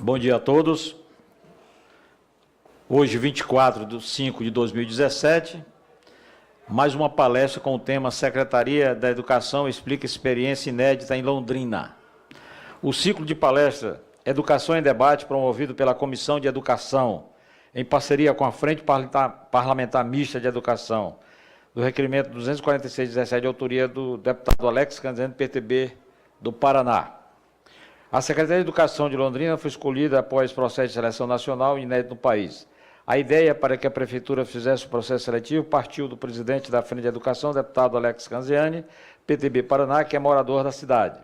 Bom dia a todos. Hoje, 24/5/2017, mais uma palestra com o tema Secretaria da Educação explica experiência inédita em Londrina. O ciclo de palestra Educação em Debate, promovido pela Comissão de Educação, em parceria com a Frente Parlamentar Mista de Educação, do requerimento 246/17, de autoria do deputado Alex Canziani, PTB do Paraná. A Secretaria de Educação de Londrina foi escolhida após processo de seleção nacional inédito no país. A ideia para que a Prefeitura fizesse o processo seletivo partiu do presidente da Frente de Educação, deputado Alex Canziani, PTB Paraná, que é morador da cidade.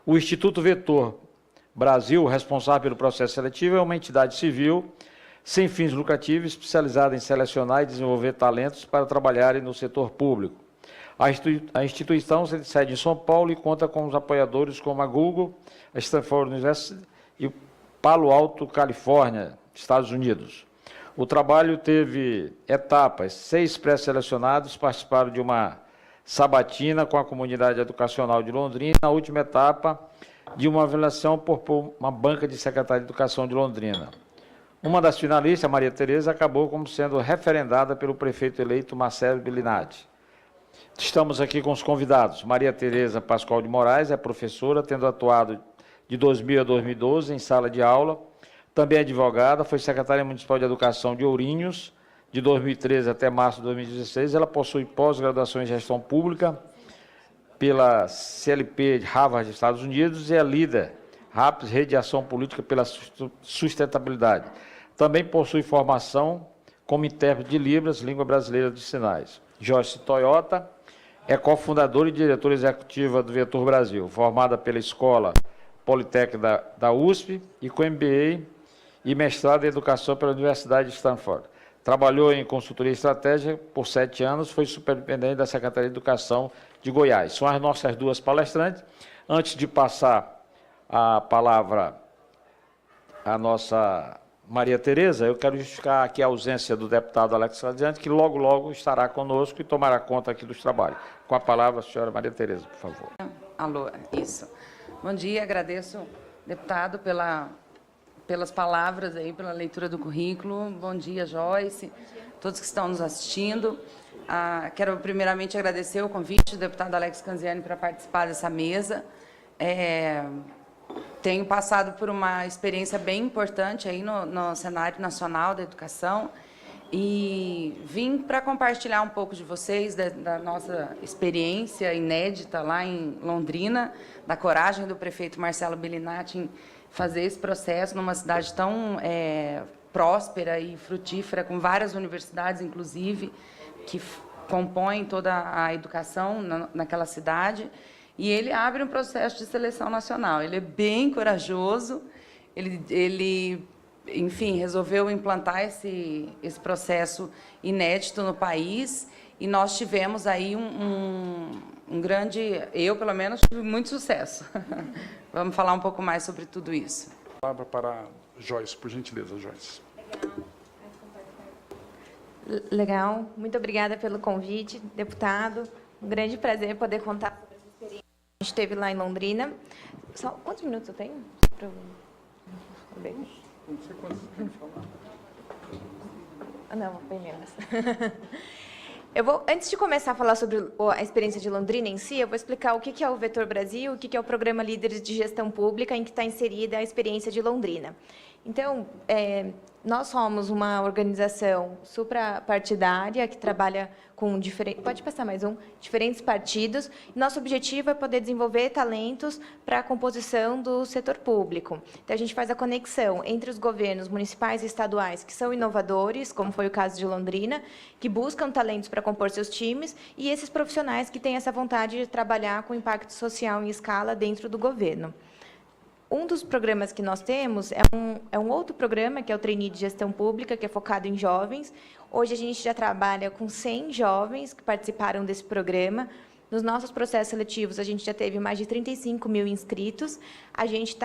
O Instituto Vetor Brasil, responsável pelo processo seletivo, é uma entidade civil sem fins lucrativos, especializada em selecionar e desenvolver talentos para trabalharem no setor público. A instituição tem sede em São Paulo e conta com os apoiadores como a Google, a Stanford University e Palo Alto, Califórnia, Estados Unidos. O trabalho teve etapas. 6 pré-selecionados participaram de uma sabatina com a comunidade educacional de Londrina. Na última etapa, de uma avaliação por uma banca de secretária de Educação de Londrina. Uma das finalistas, Maria Tereza, acabou como sendo referendada pelo prefeito eleito Marcelo Bellinati. Estamos aqui com os convidados. Maria Tereza Pascoal de Moraes é professora, tendo atuado de 2000 a 2012 em sala de aula. Também é advogada, foi secretária municipal de Educação de Ourinhos, de 2013 até março de 2016. Ela possui pós-graduação em Gestão Pública pela CLP de Harvard, Estados Unidos, e é líder RAPS, Rede de Ação Política pela Sustentabilidade. Também possui formação como intérprete de Libras, Língua Brasileira de Sinais. Joyce Toyota é cofundadora e diretora executiva do Vetor Brasil, formada pela Escola Politécnica da USP e com MBA e mestrado em Educação pela Universidade de Stanford. Trabalhou em consultoria estratégica por 7 anos, foi superintendente da Secretaria de Educação de Goiás. São as nossas duas palestrantes. Antes de passar a palavra à nossa Maria Tereza, eu quero justificar aqui a ausência do deputado Alex Canziani, que logo estará conosco e tomará conta aqui dos trabalhos. Com a palavra, a senhora Maria Tereza, por favor. Alô, isso. Bom dia, agradeço, deputado, pelas palavras aí, pela leitura do currículo. Bom dia, Joyce, todos que estão nos assistindo. Quero primeiramente agradecer o convite do deputado Alex Canziani para participar dessa mesa. Tenho passado por uma experiência bem importante aí no cenário nacional da educação e vim para compartilhar um pouco de vocês da nossa experiência inédita lá em Londrina, da coragem do prefeito Marcelo Bellinati em fazer esse processo numa cidade tão próspera e frutífera, com várias universidades, inclusive, que compõem toda a educação naquela cidade. E ele abre um processo de seleção nacional. Ele é bem corajoso, ele enfim, resolveu implantar esse processo inédito no país, e nós tivemos aí um grande, eu pelo menos tive muito sucesso. Vamos falar um pouco mais sobre tudo isso. Palavra para Joyce, por gentileza, Joyce. Legal, muito obrigada pelo convite, deputado. Um grande prazer poder contar sobre essa experiência que a gente teve lá em Londrina. Quantos minutos eu tenho? Não sei quantos você tem que falar. Não, bem menos. Antes de começar a falar sobre a experiência de Londrina em si, eu vou explicar o que é o Vetor Brasil, o que é o Programa Líderes de Gestão Pública, em que está inserida a experiência de Londrina. Então, nós somos uma organização suprapartidária que trabalha com diferentes partidos. Nosso objetivo é poder desenvolver talentos para a composição do setor público. Então, a gente faz a conexão entre os governos municipais e estaduais, que são inovadores, como foi o caso de Londrina, que buscam talentos para compor seus times, e esses profissionais que têm essa vontade de trabalhar com impacto social em escala dentro do governo. Um dos programas que nós temos é um outro programa, que é o Trainee de Gestão Pública, que é focado em jovens. Hoje a gente já trabalha com 100 jovens que participaram desse programa. Nos nossos processos seletivos, a gente já teve mais de 35 mil inscritos. A gente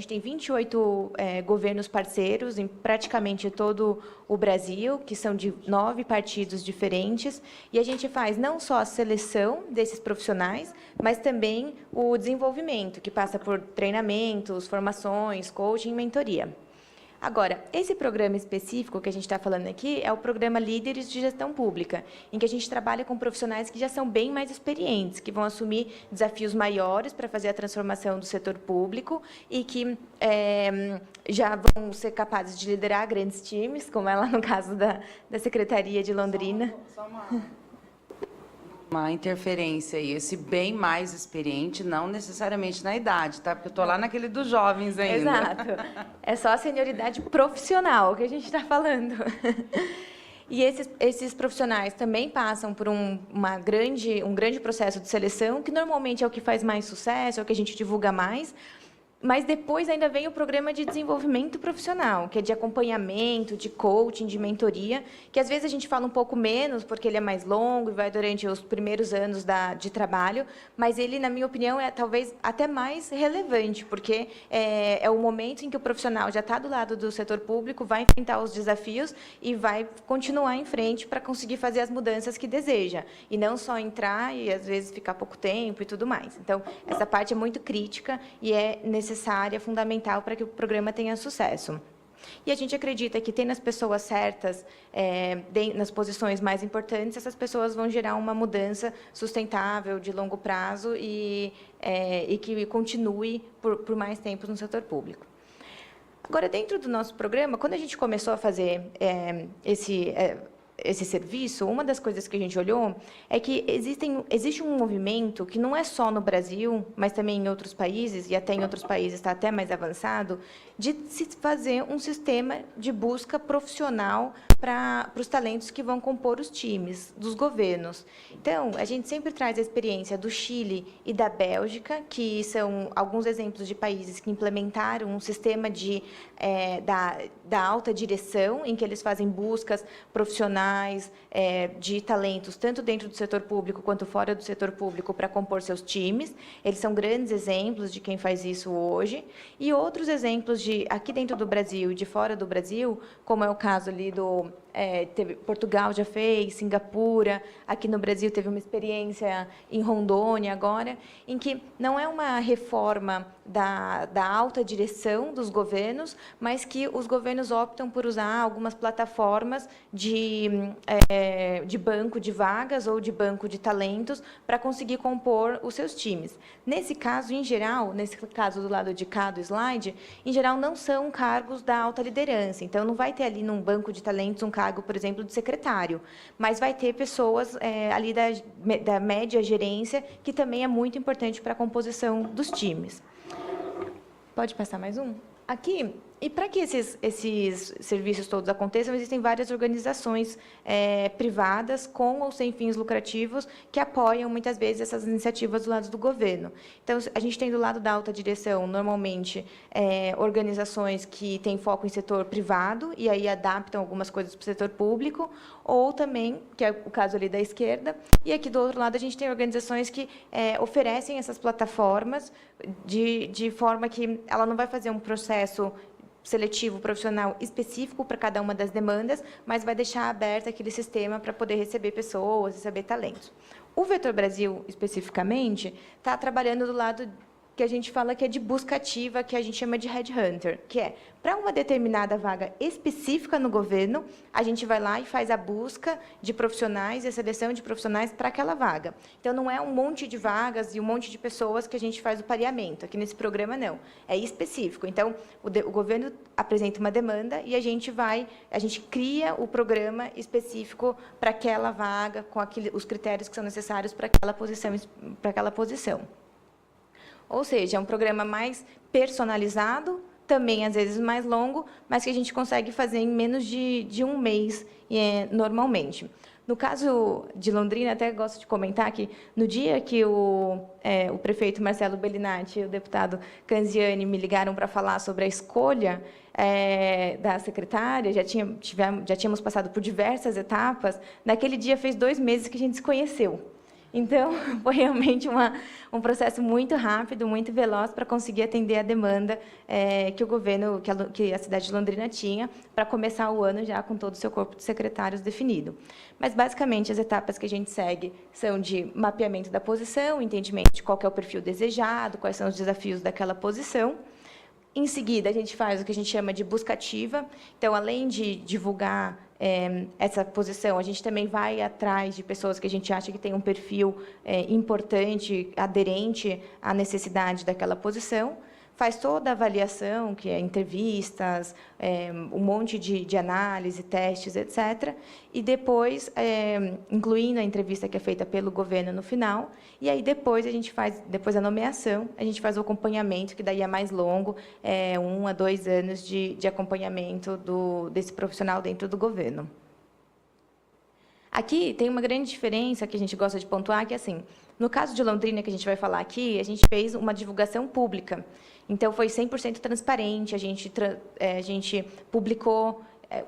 tem 28 governos parceiros em praticamente todo o Brasil, que são de 9 partidos diferentes. E a gente faz não só a seleção desses profissionais, mas também o desenvolvimento, que passa por treinamentos, formações, coaching e mentoria. Agora, esse programa específico que a gente está falando aqui é o programa Líderes de Gestão Pública, em que a gente trabalha com profissionais que já são bem mais experientes, que vão assumir desafios maiores para fazer a transformação do setor público e que já vão ser capazes de liderar grandes times, como é lá no caso da Secretaria de Londrina. Só uma interferência aí, esse bem mais experiente, não necessariamente na idade, tá? Porque eu estou lá naquele dos jovens ainda. Exato. É só a senioridade profissional que a gente está falando. E esses profissionais também passam por um grande processo de seleção, que normalmente é o que faz mais sucesso, é o que a gente divulga mais. Mas depois ainda vem o programa de desenvolvimento profissional, que é de acompanhamento, de coaching, de mentoria, que às vezes a gente fala um pouco menos, porque ele é mais longo e vai durante os primeiros anos de trabalho, mas ele, na minha opinião, é talvez até mais relevante, porque é o momento em que o profissional já está do lado do setor público, vai enfrentar os desafios e vai continuar em frente para conseguir fazer as mudanças que deseja, e não só entrar e, às vezes, ficar pouco tempo e tudo mais. Então, essa parte é muito crítica e é necessária, fundamental para que o programa tenha sucesso. E a gente acredita que, tendo as pessoas certas nas posições mais importantes, essas pessoas vão gerar uma mudança sustentável, de longo prazo e que continue por mais tempo no setor público. Agora, dentro do nosso programa, quando a gente começou a fazer esse serviço, uma das coisas que a gente olhou é que existe um movimento que não é só no Brasil, mas também em outros países, e até em outros países está até mais avançado, de se fazer um sistema de busca profissional para os talentos que vão compor os times dos governos. Então, a gente sempre traz a experiência do Chile e da Bélgica, que são alguns exemplos de países que implementaram um sistema da alta direção, em que eles fazem buscas profissionais de talentos, tanto dentro do setor público quanto fora do setor público, para compor seus times. Eles são grandes exemplos de quem faz isso hoje. E outros exemplos aqui dentro do Brasil e de fora do Brasil, como é o caso ali Portugal já fez, Singapura, aqui no Brasil teve uma experiência em Rondônia agora, em que não é uma reforma da alta direção dos governos, mas que os governos optam por usar algumas plataformas de banco de vagas ou de banco de talentos para conseguir compor os seus times. Nesse caso, em geral, nesse caso do lado de cá do slide, em geral não são cargos da alta liderança, então não vai ter ali num banco de talentos um cargo, por exemplo, de secretário, mas vai ter pessoas ali da média gerência, que também é muito importante para a composição dos times. Pode passar mais um? Aqui, e para que esses serviços todos aconteçam, existem várias organizações privadas, com ou sem fins lucrativos, que apoiam, muitas vezes, essas iniciativas do lado do governo. Então, a gente tem do lado da alta direção, normalmente, organizações que têm foco em setor privado, e aí adaptam algumas coisas para o setor público, ou também, que é o caso ali da esquerda, e aqui do outro lado a gente tem organizações que oferecem essas plataformas de forma que ela não vai fazer um processo seletivo profissional específico para cada uma das demandas, mas vai deixar aberto aquele sistema para poder receber pessoas, receber talentos. O Vetor Brasil, especificamente, está trabalhando do lado que a gente fala que é de busca ativa, que a gente chama de headhunter, que é, para uma determinada vaga específica no governo, a gente vai lá e faz a busca de profissionais e a seleção de profissionais para aquela vaga. Então, não é um monte de vagas e um monte de pessoas que a gente faz o pareamento. Aqui nesse programa, não. É específico. Então, o governo apresenta uma demanda e a gente cria o programa específico para aquela vaga, com os critérios que são necessários para aquela posição. Ou seja, é um programa mais personalizado, também, às vezes, mais longo, mas que a gente consegue fazer em menos de um mês, normalmente. No caso de Londrina, até gosto de comentar que, no dia que o prefeito Marcelo Bellinati e o deputado Canziani me ligaram para falar sobre a escolha da secretária, já tínhamos passado por diversas etapas, naquele dia fez 2 meses que a gente se conheceu. Então, foi realmente um processo muito rápido, muito veloz para conseguir atender a demanda que o governo, que a cidade de Londrina tinha, para começar o ano já com todo o seu corpo de secretários definido. Mas, basicamente, as etapas que a gente segue são de mapeamento da posição, entendimento de qual que é o perfil desejado, quais são os desafios daquela posição. Em seguida, a gente faz o que a gente chama de busca ativa. Então, além de divulgar essa posição, a gente também vai atrás de pessoas que a gente acha que tem um perfil importante, aderente à necessidade daquela posição, faz toda a avaliação, que é entrevistas, um monte de análise, testes, etc. E depois, incluindo a entrevista que é feita pelo governo no final, e aí depois a gente faz, depois da nomeação, a gente faz o acompanhamento, que daí é mais longo, 1 a 2 anos de acompanhamento desse profissional dentro do governo. Aqui tem uma grande diferença que a gente gosta de pontuar, que é assim, no caso de Londrina, que a gente vai falar aqui, a gente fez uma divulgação pública. Então, foi 100% transparente, a gente publicou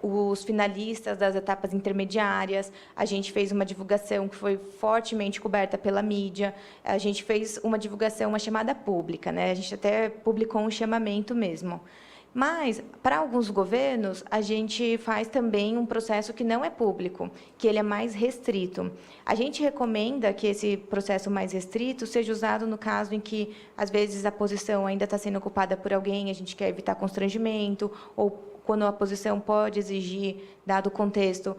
os finalistas das etapas intermediárias, a gente fez uma divulgação que foi fortemente coberta pela mídia, a gente fez uma divulgação, uma chamada pública, né? A gente até publicou um chamamento mesmo. Mas, para alguns governos, a gente faz também um processo que não é público, que ele é mais restrito. A gente recomenda que esse processo mais restrito seja usado no caso em que, às vezes, a posição ainda está sendo ocupada por alguém, a gente quer evitar constrangimento, ou quando a posição pode exigir, dado o contexto,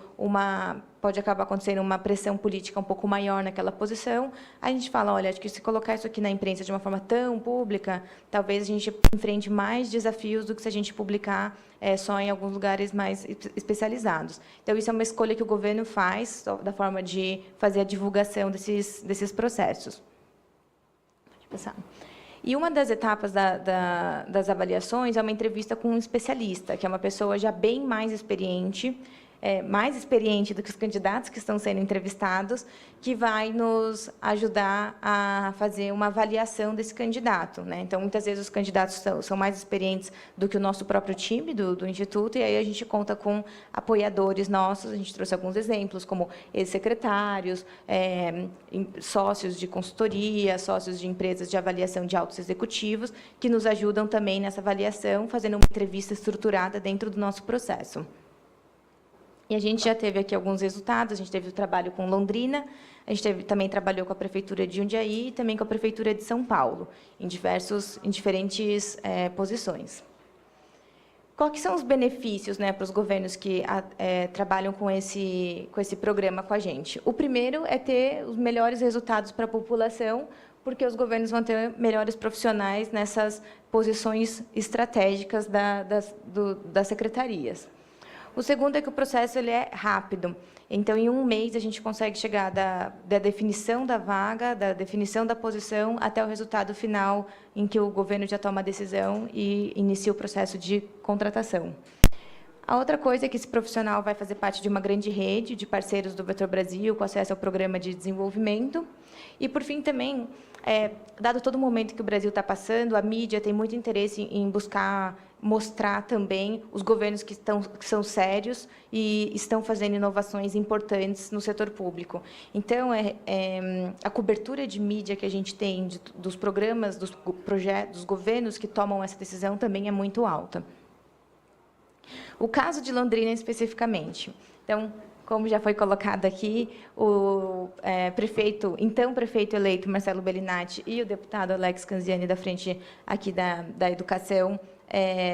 pode acabar acontecendo uma pressão política um pouco maior naquela posição, a gente fala, olha, acho que se colocar isso aqui na imprensa de uma forma tão pública, talvez a gente enfrente mais desafios do que se a gente publicar só em alguns lugares mais especializados. Então, isso é uma escolha que o governo faz, da forma de fazer a divulgação desses processos. Pode passar. E uma das etapas das avaliações é uma entrevista com um especialista, que é uma pessoa já bem mais experiente do que os candidatos que estão sendo entrevistados, que vai nos ajudar a fazer uma avaliação desse candidato, né? Então, muitas vezes, os candidatos são mais experientes do que o nosso próprio time do Instituto, e aí a gente conta com apoiadores nossos, a gente trouxe alguns exemplos, como ex-secretários, sócios de consultoria, sócios de empresas de avaliação de altos executivos, que nos ajudam também nessa avaliação, fazendo uma entrevista estruturada dentro do nosso processo. E a gente já teve aqui alguns resultados, a gente teve o trabalho com Londrina, a gente também trabalhou com a Prefeitura de Jundiaí e também com a Prefeitura de São Paulo, em diferentes posições. Quais são os benefícios, né, para os governos que trabalham com esse programa com a gente? O primeiro é ter os melhores resultados para a população, porque os governos vão ter melhores profissionais nessas posições estratégicas das secretarias. O segundo é que o processo ele é rápido. Então, em 1 mês, a gente consegue chegar da definição da vaga, da definição da posição, até o resultado final, em que o governo já toma a decisão e inicia o processo de contratação. A outra coisa é que esse profissional vai fazer parte de uma grande rede de parceiros do Vetor Brasil, com acesso ao programa de desenvolvimento. E, por fim, também, dado todo o momento que o Brasil está passando, a mídia tem muito interesse em buscar mostrar também os governos que são sérios e estão fazendo inovações importantes no setor público. Então, a cobertura de mídia que a gente tem dos programas, dos projetos, dos governos que tomam essa decisão também é muito alta. O caso de Londrina, especificamente. Então, como já foi colocado aqui, o então prefeito eleito, Marcelo Bellinati, e o deputado Alex Canziani, da frente aqui da Educação,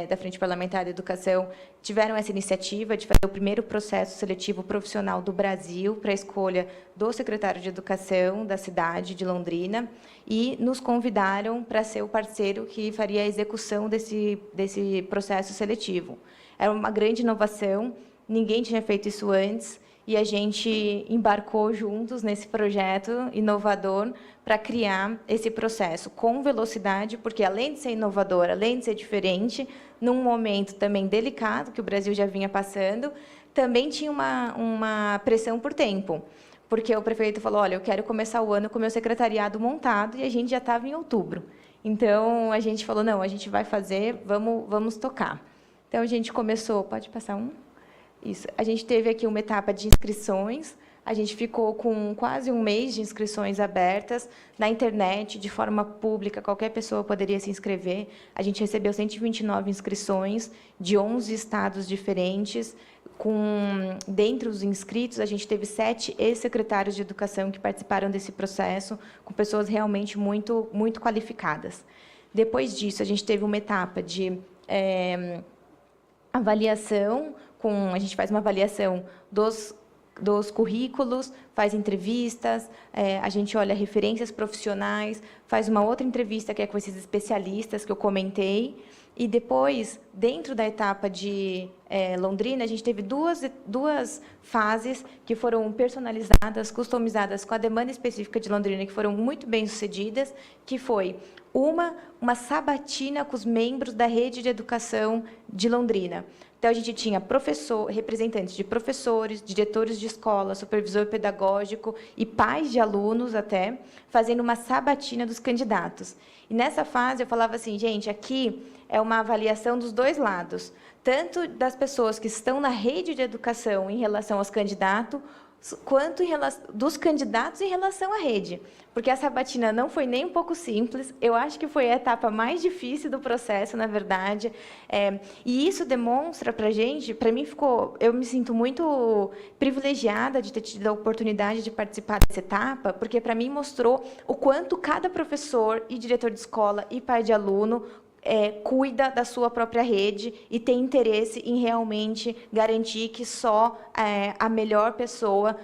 da Frente Parlamentar de Educação, tiveram essa iniciativa de fazer o primeiro processo seletivo profissional do Brasil para a escolha do secretário de Educação da cidade de Londrina e nos convidaram para ser o parceiro que faria a execução desse processo seletivo. Era uma grande inovação, ninguém tinha feito isso antes, e a gente embarcou juntos nesse projeto inovador para criar esse processo com velocidade, porque, além de ser inovador, além de ser diferente, num momento também delicado, que o Brasil já vinha passando, também tinha uma pressão por tempo, porque o prefeito falou, olha, eu quero começar o ano com o meu secretariado montado, e a gente já estava em outubro. Então, a gente falou, não, a gente vai fazer, vamos tocar. Então, a gente começou, pode passar um? Isso. A gente teve aqui uma etapa de inscrições, A gente ficou com quase um mês de inscrições abertas na internet, de forma pública, qualquer pessoa poderia se inscrever. A gente recebeu 129 inscrições de 11 estados diferentes. Dentre os inscritos, a gente teve 7 ex-secretários de educação que participaram desse processo, com pessoas realmente muito, muito qualificadas. Depois disso, a gente teve uma etapa de avaliação, a gente faz uma avaliação dos currículos, faz entrevistas, a gente olha referências profissionais, faz uma outra entrevista que é com esses especialistas que eu comentei, e depois, dentro da etapa de Londrina, a gente teve duas fases que foram personalizadas, customizadas com a demanda específica de Londrina, que foram muito bem-sucedidas, que foi uma sabatina com os membros da rede de educação de Londrina. Então, a gente tinha representantes de professores, diretores de escola, supervisor pedagógico e pais de alunos até, fazendo uma sabatina dos candidatos. E, nessa fase, eu falava assim, gente, aqui é uma avaliação dos dois lados, tanto das pessoas que estão na rede de educação em relação aos candidatos, quanto dos candidatos em relação à rede. Porque a sabatina não foi nem um pouco simples, eu acho que foi a etapa mais difícil do processo, na verdade. E isso demonstra para a gente, para mim eu me sinto muito privilegiada de ter tido a oportunidade de participar dessa etapa, porque para mim mostrou o quanto cada professor e diretor de escola e pai de aluno cuida da sua própria rede e tem interesse em realmente garantir que só a melhor pessoa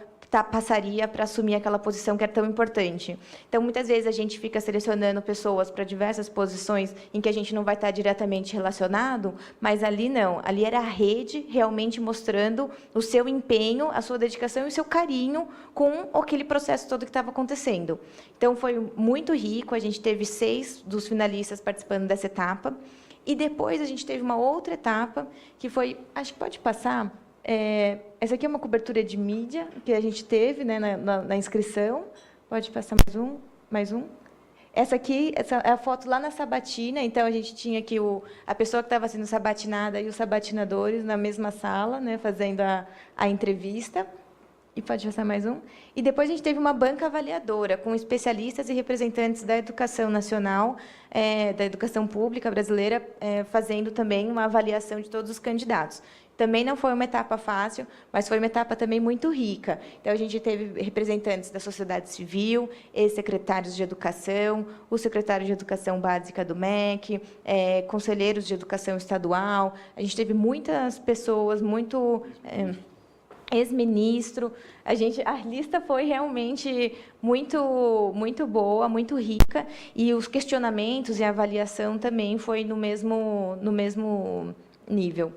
passaria para assumir aquela posição que é tão importante. Então, muitas vezes, a gente fica selecionando pessoas para diversas posições em que a gente não vai estar diretamente relacionado, mas ali não. Ali era a rede realmente mostrando o seu empenho, a sua dedicação e o seu carinho com aquele processo todo que estava acontecendo. Então, foi muito rico. A gente teve 6 dos finalistas participando dessa etapa. E depois, a gente teve uma outra etapa, que foi... Acho que pode passar... essa aqui é uma cobertura de mídia que a gente teve, né, na inscrição. Pode passar mais um. Essa é a foto lá na sabatina. Então, a gente tinha aqui a pessoa que estava sendo sabatinada e os sabatinadores na mesma sala, né, fazendo a entrevista. E pode passar mais um. E depois a gente teve uma banca avaliadora com especialistas e representantes da educação nacional, da educação pública brasileira, fazendo também uma avaliação de todos os candidatos. Também não foi uma etapa fácil, mas foi uma etapa também muito rica. Então, a gente teve representantes da sociedade civil, ex-secretários de educação, o secretário de Educação Básica do MEC, conselheiros de educação estadual. A gente teve muitas pessoas, ex-ministro. A lista foi realmente muito boa, muito rica, e os questionamentos e a avaliação também foi no mesmo nível.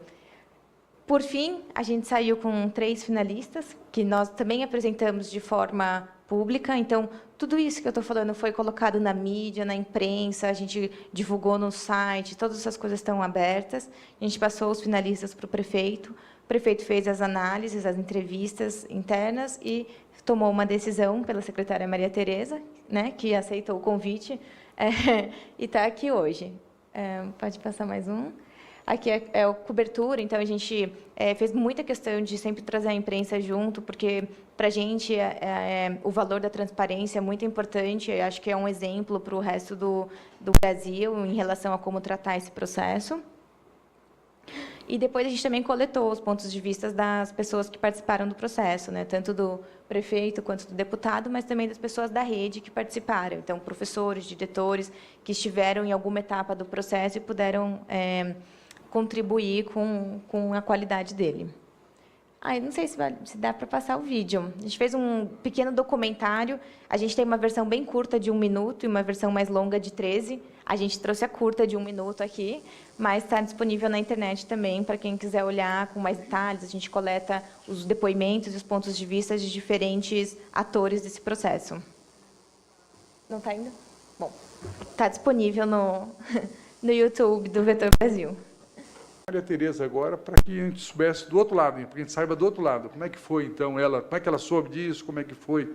Por fim, a gente saiu com 3 finalistas, que nós também apresentamos de forma pública. Então, tudo isso que eu estou falando foi colocado na mídia, na imprensa, a gente divulgou no site, todas essas coisas estão abertas. A gente passou os finalistas para o prefeito. O prefeito fez as análises, as entrevistas internas e tomou uma decisão pela secretária Maria Tereza, né, que aceitou o convite e está aqui hoje. Pode passar mais um. Aqui é a cobertura, então a gente fez muita questão de sempre trazer a imprensa junto, porque, para a gente, o valor da transparência é muito importante. Eu acho que é um exemplo para o resto do Brasil em relação a como tratar esse processo. E depois a gente também coletou os pontos de vista das pessoas que participaram do processo, né? Tanto do prefeito quanto do deputado, mas também das pessoas da rede que participaram. Então, professores, diretores, que estiveram em alguma etapa do processo e puderam contribuir com a qualidade dele. Não sei se dá para passar o vídeo. A gente fez um pequeno documentário. A gente tem uma versão bem curta de 1 minuto e uma versão mais longa de 13. A gente trouxe a curta de 1 minuto aqui, mas está disponível na internet também, para quem quiser olhar com mais detalhes. A gente coleta os depoimentos e os pontos de vista de diferentes atores desse processo. Não está ainda? Bom, está disponível no YouTube do Vetor Brasil. Maria Tereza agora, para que a gente soubesse do outro lado, para que a gente saiba do outro lado, como é que foi, então, como é que ela soube disso, como é que foi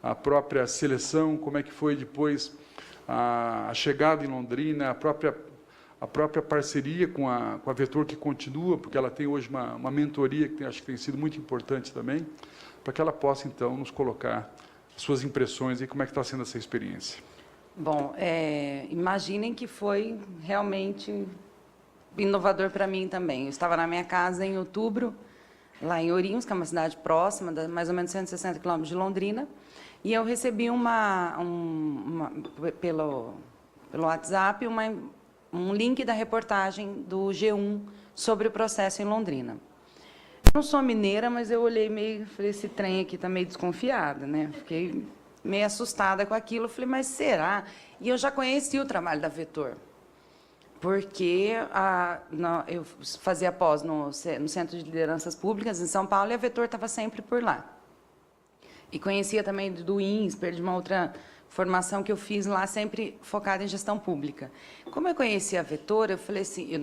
a própria seleção, como é que foi depois a chegada em Londrina, a própria parceria com a Vetor, que continua, porque ela tem hoje uma mentoria que acho que tem sido muito importante também. para que ela possa, então, nos colocar suas impressões e como é que está sendo essa experiência. Bom, imaginem que foi realmente inovador para mim também. Eu estava na minha casa em outubro, lá em Ourinhos, que é uma cidade próxima, mais ou menos 160 quilômetros de Londrina, e eu recebi pelo WhatsApp um link da reportagem do G1 sobre o processo em Londrina. Eu não sou mineira, mas eu olhei meio, falei, esse trem aqui está meio desconfiado, né? Fiquei meio assustada com aquilo, falei, mas será? E eu já conheci o trabalho da Vetor, porque eu fazia pós no Centro de Lideranças Públicas em São Paulo e a Vetor estava sempre por lá. E conhecia também do INSPER, de uma outra formação que eu fiz lá, sempre focada em gestão pública. Como eu conhecia a Vetor, eu falei assim, eu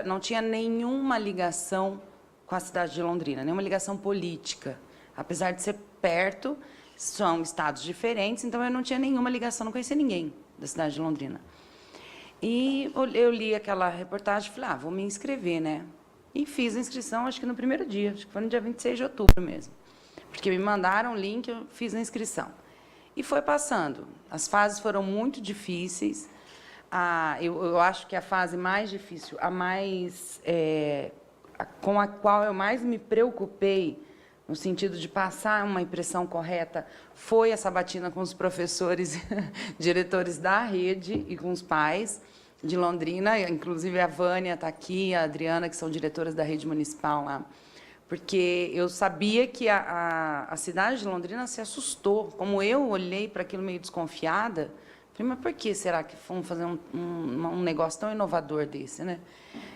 não tinha nenhuma ligação com a cidade de Londrina, nenhuma ligação política. Apesar de ser perto, são estados diferentes, então eu não tinha nenhuma ligação, não conhecia ninguém da cidade de Londrina. E eu li aquela reportagem e falei, vou me inscrever, né? E fiz a inscrição, acho que no primeiro dia, acho que foi no dia 26 de outubro mesmo. Porque me mandaram o link, eu fiz a inscrição. E foi passando. As fases foram muito difíceis. Eu acho que a fase mais difícil, com a qual eu mais me preocupei, no sentido de passar uma impressão correta, foi a sabatina com os professores, diretores da rede e com os pais de Londrina, inclusive a Vânia está aqui, a Adriana, que são diretoras da rede municipal lá, porque eu sabia que a cidade de Londrina se assustou, como eu olhei para aquilo meio desconfiada, falei, mas por que será que vamos fazer um negócio tão inovador desse, né?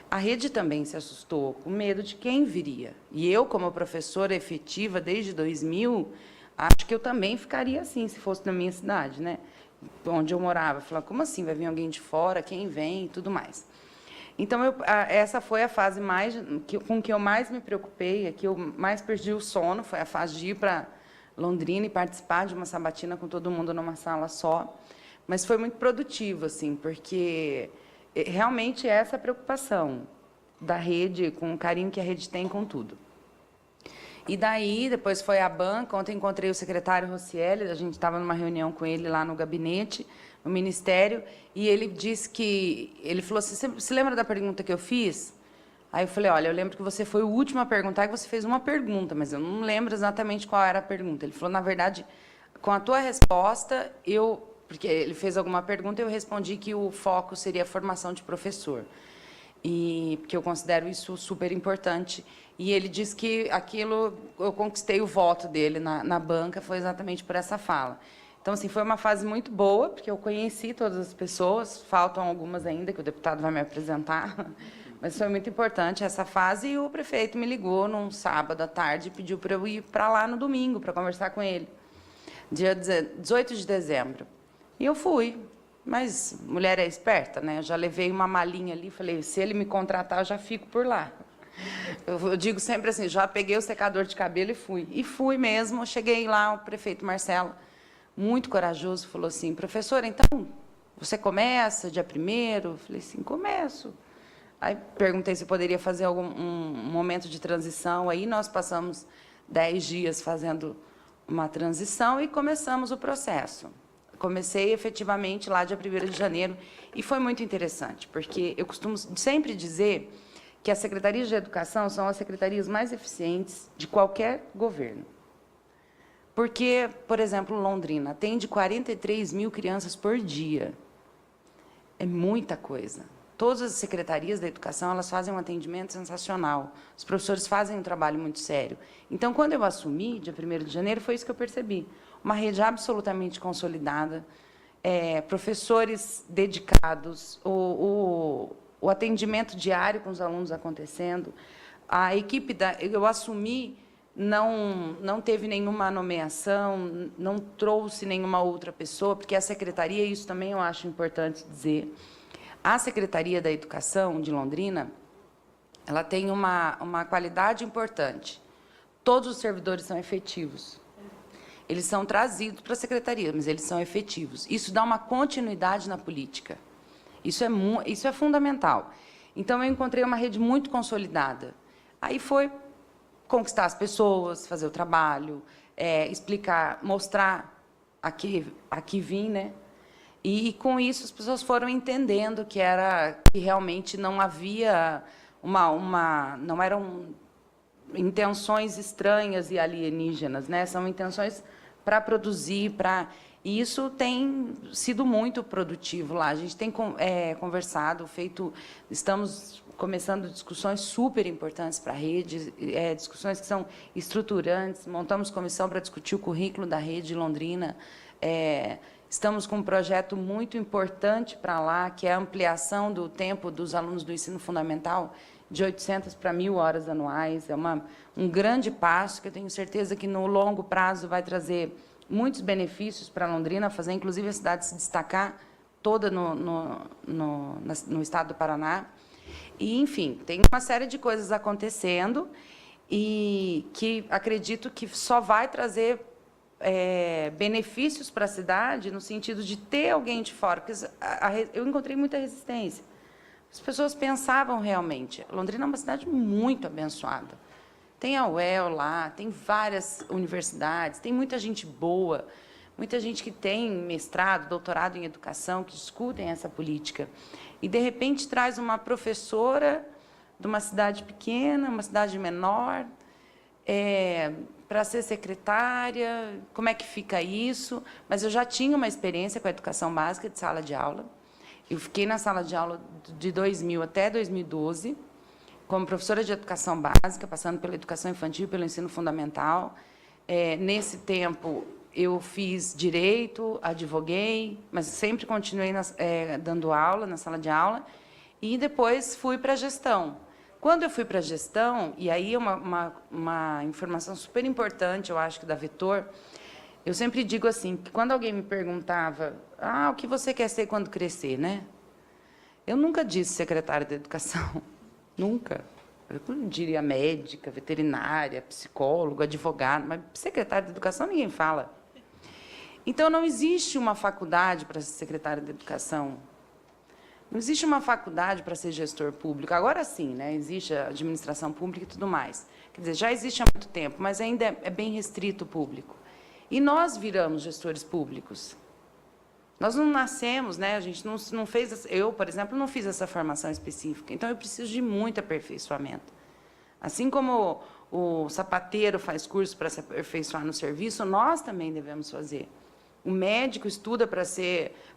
A rede também se assustou, com medo de quem viria. E eu, como professora efetiva desde 2000, acho que eu também ficaria assim, se fosse na minha cidade, né? Onde eu morava. Falava, como assim? Vai vir alguém de fora? Quem vem? E tudo mais. Então, essa foi a fase com que eu mais me preocupei, a que eu mais perdi o sono, foi a fase de ir para Londrina e participar de uma sabatina com todo mundo numa sala só. Mas foi muito produtivo, assim, porque realmente é essa preocupação da rede, com o carinho que a rede tem com tudo. E daí, depois foi a banca, ontem encontrei o secretário Rocieli, a gente estava numa reunião com ele lá no gabinete, no Ministério, e ele disse que, ele falou assim, você se lembra da pergunta que eu fiz? Aí eu falei, olha, eu lembro que você foi o último a perguntar, que você fez uma pergunta, mas eu não lembro exatamente qual era a pergunta. Ele falou, na verdade, com a tua resposta, porque ele fez alguma pergunta, eu respondi que o foco seria a formação de professor. E porque eu considero isso super importante. E ele disse que aquilo, eu conquistei o voto dele na banca, foi exatamente por essa fala. Então, assim, foi uma fase muito boa, porque eu conheci todas as pessoas, faltam algumas ainda, que o deputado vai me apresentar, mas foi muito importante essa fase, e o prefeito me ligou num sábado à tarde e pediu para eu ir para lá no domingo, para conversar com ele, dia 18 de dezembro. E eu fui, mas mulher é esperta, né? Eu já levei uma malinha ali, falei, se ele me contratar, eu já fico por lá. Eu digo sempre assim, já peguei o secador de cabelo e fui. E fui mesmo, cheguei lá, o prefeito Marcelo, muito corajoso, falou assim, professora, então, você começa dia 1º? Eu falei assim, começo. Aí perguntei se poderia fazer um momento de transição, aí nós passamos 10 dias fazendo uma transição e começamos o processo. Comecei efetivamente lá dia 1º de janeiro e foi muito interessante, porque eu costumo sempre dizer que as secretarias de educação são as secretarias mais eficientes de qualquer governo. Porque, por exemplo, Londrina atende 43 mil crianças por dia. É muita coisa. Todas as secretarias da educação, elas fazem um atendimento sensacional. Os professores fazem um trabalho muito sério. Então, quando eu assumi, dia 1º de janeiro, foi isso que eu percebi. Uma rede absolutamente consolidada, professores dedicados, o atendimento diário com os alunos acontecendo. A equipe eu assumi, não teve nenhuma nomeação, não trouxe nenhuma outra pessoa, porque a secretaria, isso também eu acho importante dizer, a Secretaria da Educação de Londrina, ela tem uma qualidade importante. Todos os servidores são efetivos. Eles são trazidos para a secretaria, mas eles são efetivos. Isso dá uma continuidade na política. Isso é fundamental. Então, eu encontrei uma rede muito consolidada. Aí foi conquistar as pessoas, fazer o trabalho, explicar, mostrar aqui vim, né? E com isso as pessoas foram entendendo que realmente não havia não eram intenções estranhas e alienígenas, né? São intenções para produzir, e isso tem sido muito produtivo lá. A gente tem conversado, estamos começando discussões super importantes para a rede, discussões que são estruturantes. Montamos comissão para discutir o currículo da rede Londrina. Estamos com um projeto muito importante para lá, que é a ampliação do tempo dos alunos do ensino fundamental de 800 para 1.000 horas anuais. É um grande passo que eu tenho certeza que, no longo prazo, vai trazer muitos benefícios para Londrina, fazer, inclusive, a cidade se destacar toda no estado do Paraná. E, enfim, tem uma série de coisas acontecendo e que acredito que só vai trazer benefícios para a cidade, no sentido de ter alguém de fora, porque eu encontrei muita resistência. As pessoas pensavam realmente, Londrina é uma cidade muito abençoada. Tem a UEL lá, tem várias universidades, tem muita gente boa, muita gente que tem mestrado, doutorado em educação, que discutem essa política. E, de repente, traz uma professora de uma cidade pequena, uma cidade menor, para ser secretária. Como é que fica isso? Mas eu já tinha uma experiência com a educação básica de sala de aula. Eu fiquei na sala de aula de 2000 até 2012, como professora de educação básica, passando pela educação infantil, pelo ensino fundamental. Nesse tempo, eu fiz direito, advoguei, mas sempre continuei dando aula, na sala de aula, e depois fui para a gestão. Quando eu fui para a gestão, e aí uma informação super importante, eu acho, que da Vetor, eu sempre digo assim, que quando alguém me perguntava, o que você quer ser quando crescer, né? Eu nunca disse secretária de educação, nunca. Eu diria médica, veterinária, psicólogo, advogado, mas secretária de educação ninguém fala. Então, não existe uma faculdade para ser secretária de educação. Não existe uma faculdade para ser gestor público. Agora sim, né? Existe a administração pública e tudo mais. Quer dizer, já existe há muito tempo, mas ainda é bem restrito o público. E nós viramos gestores públicos. Nós não nascemos, né? A gente não fez... Eu, por exemplo, não fiz essa formação específica. Então, eu preciso de muito aperfeiçoamento. Assim como o sapateiro faz curso para se aperfeiçoar no serviço, nós também devemos fazer. O médico estuda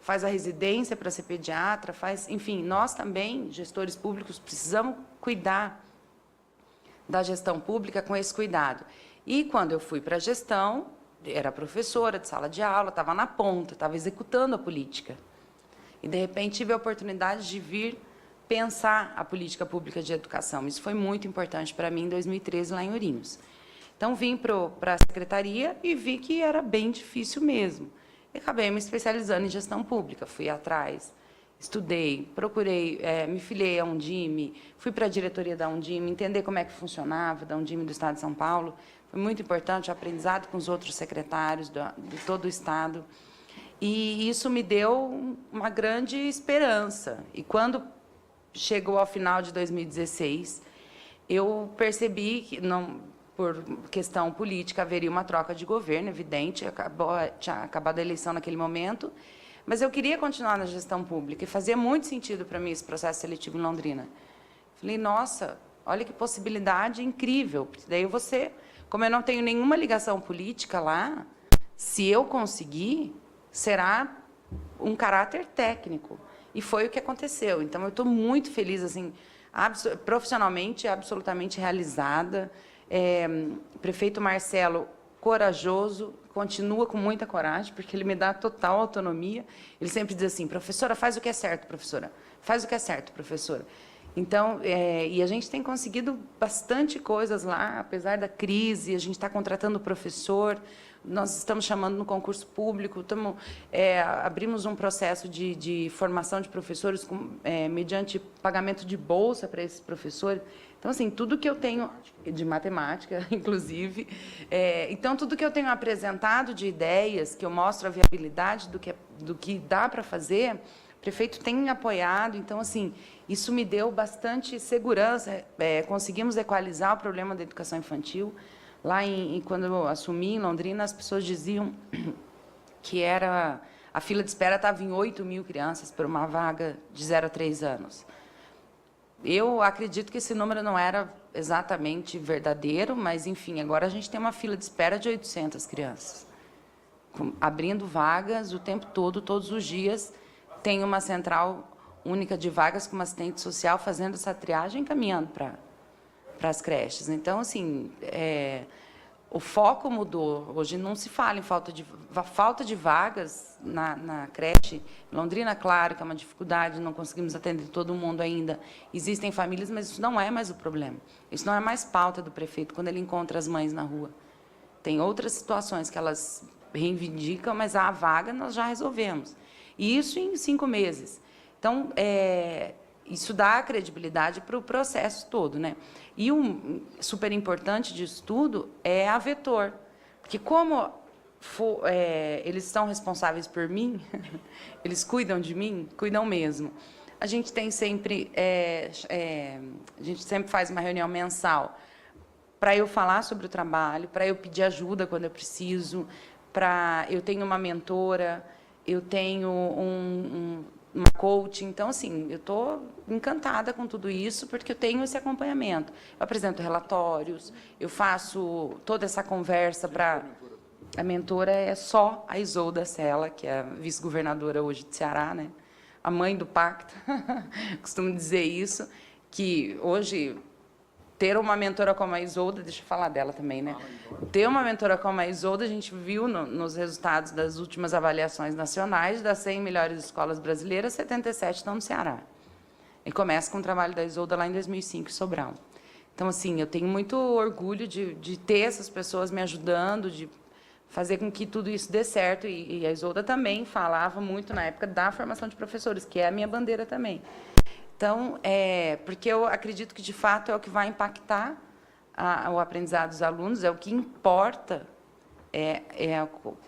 faz a residência para ser pediatra, enfim, nós também, gestores públicos, precisamos cuidar da gestão pública com esse cuidado. E quando eu fui para a gestão, era professora de sala de aula, estava na ponta, estava executando a política. E, de repente, tive a oportunidade de vir pensar a política pública de educação. Isso foi muito importante para mim em 2013, lá em Ourinhos. Então, vim para a secretaria e vi que era bem difícil mesmo. E acabei me especializando em gestão pública. Fui atrás, estudei, procurei, me filiei à Undime, fui para a diretoria da Undime, entender como é que funcionava, da Undime do Estado de São Paulo. Foi muito importante o aprendizado com os outros secretários de todo o Estado. E isso me deu uma grande esperança. E quando chegou ao final de 2016, eu percebi que, por questão política, haveria uma troca de governo, evidente, tinha acabado a eleição naquele momento, mas eu queria continuar na gestão pública e fazia muito sentido para mim esse processo seletivo em Londrina. Falei, nossa, olha que possibilidade incrível. Daí como eu não tenho nenhuma ligação política lá, se eu conseguir, será um caráter técnico. E foi o que aconteceu. Então, eu estou muito feliz, assim, profissionalmente, absolutamente realizada. Prefeito Marcelo, corajoso, continua com muita coragem, porque ele me dá total autonomia. Ele sempre diz assim, professora, faz o que é certo, professora. Faz o que é certo, professora. Então, e a gente tem conseguido bastante coisas lá, apesar da crise, a gente está contratando professor, nós estamos chamando no concurso público, abrimos um processo de formação de professores mediante pagamento de bolsa para esses professores. Então, assim, tudo que eu tenho, de matemática, inclusive, então, tudo que eu tenho apresentado de ideias, que eu mostro a viabilidade do que dá para fazer, o prefeito tem apoiado, então, assim, isso me deu bastante segurança. Conseguimos equalizar o problema da educação infantil. Lá, quando eu assumi em Londrina, as pessoas diziam que a fila de espera estava em 8.000 crianças por uma vaga de 0 a 3 anos. Eu acredito que esse número não era exatamente verdadeiro, mas, enfim, agora a gente tem uma fila de espera de 800 crianças, abrindo vagas o tempo todo, todos os dias. Tem uma central única de vagas com uma assistente social fazendo essa triagem e encaminhando para as creches. Então, assim, o foco mudou. Hoje não se fala em falta de vagas na creche. Em Londrina, claro que é uma dificuldade, não conseguimos atender todo mundo ainda. Existem famílias, mas isso não é mais o problema. Isso não é mais pauta do prefeito quando ele encontra as mães na rua. Tem outras situações que elas reivindicam, mas a vaga nós já resolvemos. E isso em 5 meses. Então, isso dá credibilidade para o processo todo, né? E super importante disso tudo é a Vetor, porque como eles são responsáveis por mim, eles cuidam de mim, cuidam mesmo. A gente tem sempre, a gente sempre faz uma reunião mensal para eu falar sobre o trabalho, para eu pedir ajuda quando eu preciso, eu tenho uma mentora, eu tenho uma coach. Então, assim, eu estou encantada com tudo isso, porque eu tenho esse acompanhamento. Eu apresento relatórios, eu faço toda essa conversa para... A mentora é só a Isolda Sela, que é a vice-governadora hoje de Ceará, né? A mãe do pacto, costumo dizer isso, que hoje... Ter uma mentora como a Isolda, deixa eu falar dela também, né? Ter uma mentora como a Isolda, a gente viu nos resultados das últimas avaliações nacionais, das 100 melhores escolas brasileiras, 77 estão no Ceará. E começa com o trabalho da Isolda lá em 2005, em Sobral. Então, assim, eu tenho muito orgulho de ter essas pessoas me ajudando, de fazer com que tudo isso dê certo. E a Isolda também falava muito na época da formação de professores, que é a minha bandeira também. Então, porque eu acredito que, de fato, é o que vai impactar o aprendizado dos alunos, é o que importa,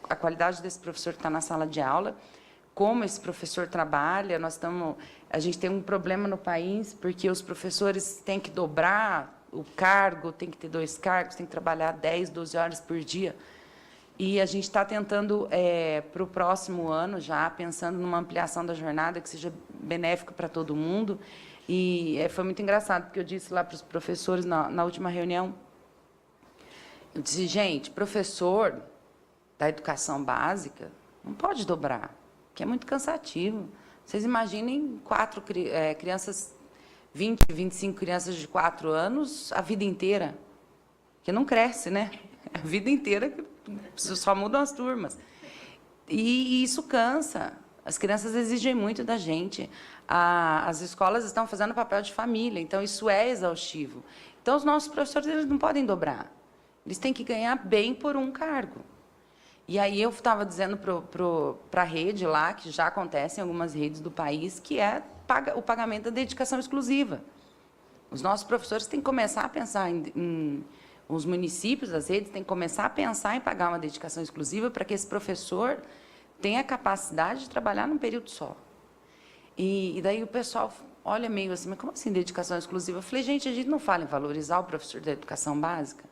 a qualidade desse professor que está na sala de aula, como esse professor trabalha. A gente tem um problema no país, porque os professores têm que dobrar o cargo, tem que ter 2 cargos, tem que trabalhar 10, 12 horas por dia. E a gente está tentando, para o próximo ano, já pensando numa ampliação da jornada que seja benéfica para todo mundo. E foi muito engraçado, porque eu disse lá para os professores, na última reunião, eu disse, gente, professor da educação básica não pode dobrar, que é muito cansativo. Vocês imaginem 4 crianças, 20, 25 crianças de 4 anos a vida inteira, que não cresce, né? A vida inteira só mudam as turmas. E isso cansa. As crianças exigem muito da gente. As escolas estão fazendo papel de família, então isso é exaustivo. Então, os nossos professores eles não podem dobrar. Eles têm que ganhar bem por um cargo. E aí eu estava dizendo para a rede lá, que já acontece em algumas redes do país, que é o pagamento da dedicação exclusiva. Os nossos professores têm que começar a pensar os municípios, as redes, têm que começar a pensar em pagar uma dedicação exclusiva para que esse professor tenha a capacidade de trabalhar num período só. E daí o pessoal olha meio assim, mas como assim dedicação exclusiva? Eu falei, gente, a gente não fala em valorizar o professor da educação básica?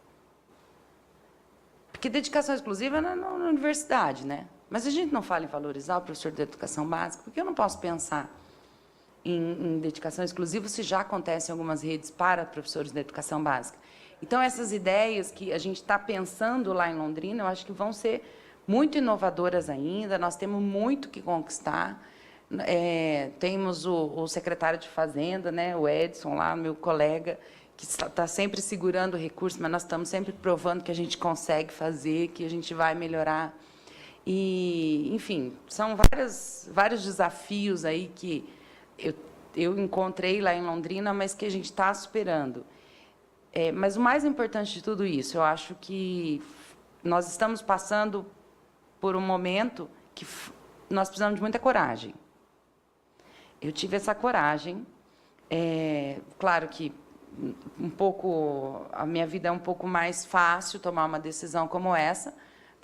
Porque dedicação exclusiva é na universidade, né? Mas a gente não fala em valorizar o professor da educação básica, porque eu não posso pensar em dedicação exclusiva se já acontece em algumas redes para professores da educação básica. Então, essas ideias que a gente está pensando lá em Londrina, eu acho que vão ser muito inovadoras ainda. Nós temos muito que conquistar. Temos o secretário de Fazenda, né, o Edson, lá, meu colega, que está sempre segurando o recurso, mas nós estamos sempre provando que a gente consegue fazer, que a gente vai melhorar. E, enfim, são vários desafios aí que eu encontrei lá em Londrina, mas que a gente está superando. Mas o mais importante de tudo isso, eu acho que nós estamos passando por um momento que nós precisamos de muita coragem. Eu tive essa coragem. Claro que a minha vida é um pouco mais fácil tomar uma decisão como essa,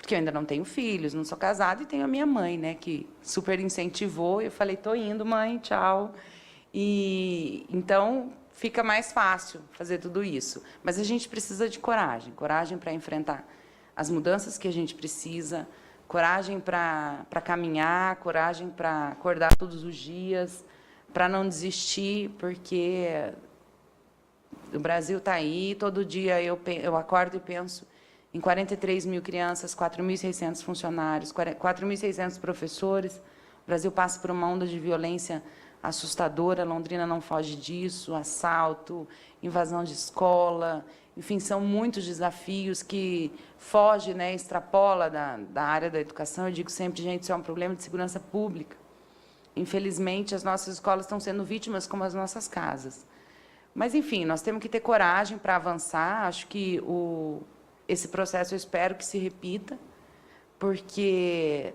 Porque eu ainda não tenho filhos, não sou casada, e tenho a minha mãe, né, que super incentivou. Eu falei, tô indo, mãe, tchau. E então fica mais fácil fazer tudo isso. Mas a gente precisa de coragem, coragem para enfrentar as mudanças que a gente precisa, coragem para caminhar, coragem para acordar todos os dias, para não desistir, porque o Brasil está aí, todo dia eu acordo e penso em 43 mil crianças, 4.600 funcionários, 4.600 professores. O Brasil passa por uma onda de violência assustadora, Londrina não foge disso, assalto, invasão de escola, enfim, são muitos desafios que fogem, né, extrapola da área da educação. Eu digo sempre, gente, isso é um problema de segurança pública. Infelizmente, as nossas escolas estão sendo vítimas como as nossas casas. Mas, enfim, nós temos que ter coragem para avançar. Acho que esse processo, eu espero que se repita, porque,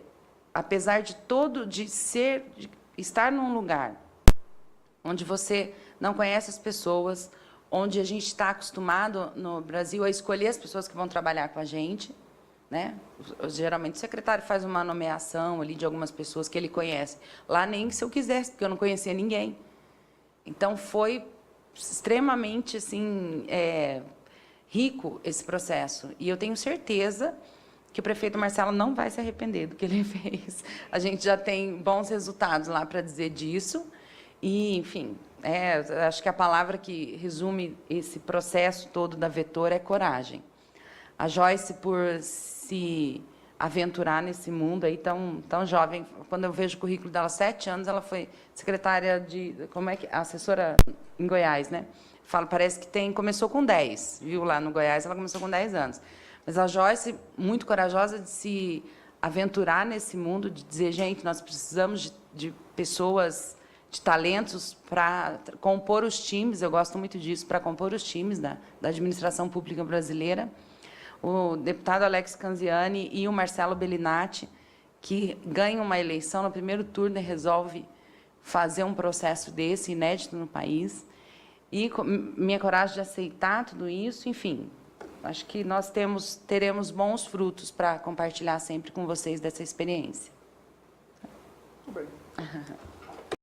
apesar de estar num lugar onde você não conhece as pessoas, onde a gente está acostumado no Brasil a escolher as pessoas que vão trabalhar com a gente, né? Geralmente o secretário faz uma nomeação ali de algumas pessoas que ele conhece. Lá nem se eu quisesse, porque eu não conhecia ninguém. Então foi extremamente assim, rico esse processo. E eu tenho certeza que o prefeito Marcelo não vai se arrepender do que ele fez. A gente já tem bons resultados lá para dizer disso. E, enfim, acho que a palavra que resume esse processo todo da Vetor é coragem. A Joyce, por se aventurar nesse mundo aí tão jovem, quando eu vejo o currículo dela, 7 anos, ela foi secretária assessora em Goiás, né? Falo, parece que começou com 10, viu? Lá no Goiás, ela começou com 10 anos. Mas a Joyce, muito corajosa de se aventurar nesse mundo, de dizer, gente, nós precisamos de pessoas, de talentos para compor os times, eu gosto muito disso, para compor os times da administração pública brasileira. O deputado Alex Canziani e o Marcelo Bellinati, que ganham uma eleição no primeiro turno e resolve fazer um processo desse, inédito no país. E minha coragem de aceitar tudo isso, enfim, acho que nós teremos bons frutos para compartilhar sempre com vocês dessa experiência. Muito bem.